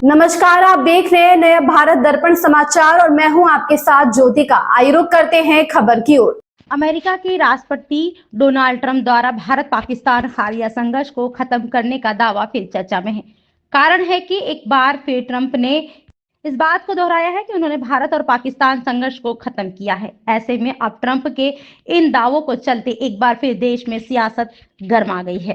नमस्कार, आप देख रहे हैं नया भारत दर्पण समाचार और मैं हूं आपके साथ ज्योतिका। आइए रुक करते हैं खबर की ओर। अमेरिका के राष्ट्रपति डोनाल्ड ट्रंप द्वारा भारत पाकिस्तान हालिया संघर्ष को खत्म करने का दावा फिर चर्चा में है। कारण है कि एक बार फिर ट्रंप ने इस बात को दोहराया है कि उन्होंने भारत और पाकिस्तान संघर्ष को खत्म किया है। ऐसे में अब ट्रंप के इन दावों को चलते एक बार फिर देश में सियासत गर्मा गई है।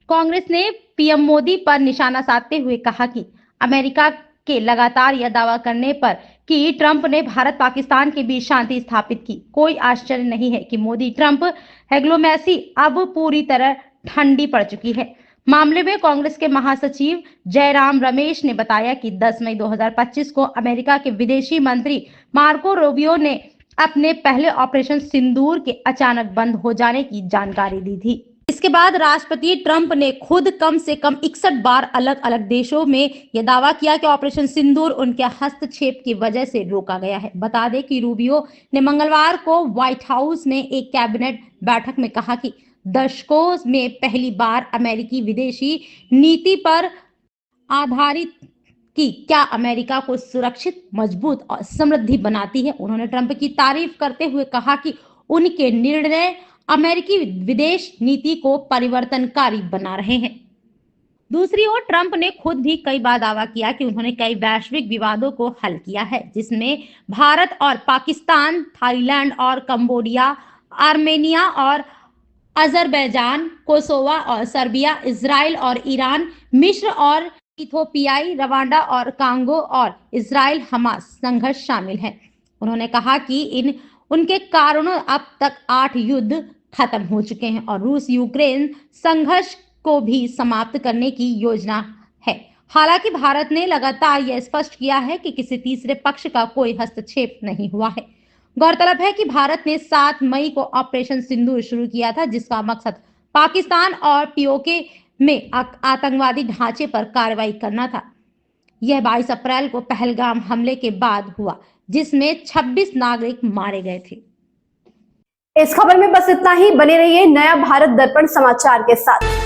कांग्रेस ने पीएम मोदी पर निशाना साधते हुए कहा कि अमेरिका के लगातार यह दावा करने पर कि ट्रंप ने भारत पाकिस्तान के बीच शांति स्थापित की, कोई आश्चर्य नहीं है कि मोदी ट्रंप डिप्लोमेसी अब पूरी तरह ठंडी पड़ चुकी है। मामले में कांग्रेस के महासचिव जयराम रमेश ने बताया कि 10 मई 2025 को अमेरिका के विदेशी मंत्री मार्को रूबियो ने अपने पहले ऑपरेशन सिंदूर के अचानक बंद हो जाने की जानकारी दी थी। इसके बाद राष्ट्रपति ट्रंप ने खुद कम से कम 61 बार अलग अलग देशों में यह दावा किया कि ऑपरेशन सिंदूर उनके हस्तक्षेप की वजह से रोका गया है। बता दें कि रूबियो ने मंगलवार को व्हाइट हाउस में एक कैबिनेट बैठक में कहा कि दशकों में पहली बार अमेरिकी विदेशी नीति पर आधारित कि क्या अमेरिका को सुरक्षित, मजबूत और समृद्धि बनाती है। उन्होंने ट्रंप की तारीफ करते हुए कहा कि उनके निर्णय अमेरिकी विदेश नीति को परिवर्तनकारी बना रहे हैं। दूसरी ओर ट्रंप ने खुद भी कई बार दावा किया कि उन्होंने कई वैश्विक विवादों को हल किया है, जिसमें भारत और पाकिस्तान, थाईलैंड और कंबोडिया, आर्मेनिया और अजरबैजान, कोसोवा और सर्बिया, इजराइल और ईरान, मिस्र और इथोपियाई, रवांडा और कांगो और इजराइल हमास संघर्ष शामिल है। उन्होंने कहा कि उनके कारणों अब तक 8 युद्ध खत्म हो चुके हैं और रूस यूक्रेन संघर्ष को भी समाप्त करने की योजना है। हालांकि भारत ने लगातार यह स्पष्ट किया है कि किसी तीसरे पक्ष का कोई हस्तक्षेप नहीं हुआ है। गौरतलब है कि भारत ने 7 मई को ऑपरेशन सिंदूर शुरू किया था, जिसका मकसद पाकिस्तान और पीओके में आतंकवादी ढांचे पर कार्रवाई करना था। यह 22 अप्रैल को पहलगाम हमले के बाद हुआ, जिसमें 26 नागरिक मारे गए थे। इस खबर में बस इतना ही। बने रहिए नया भारत दर्पण समाचार के साथ।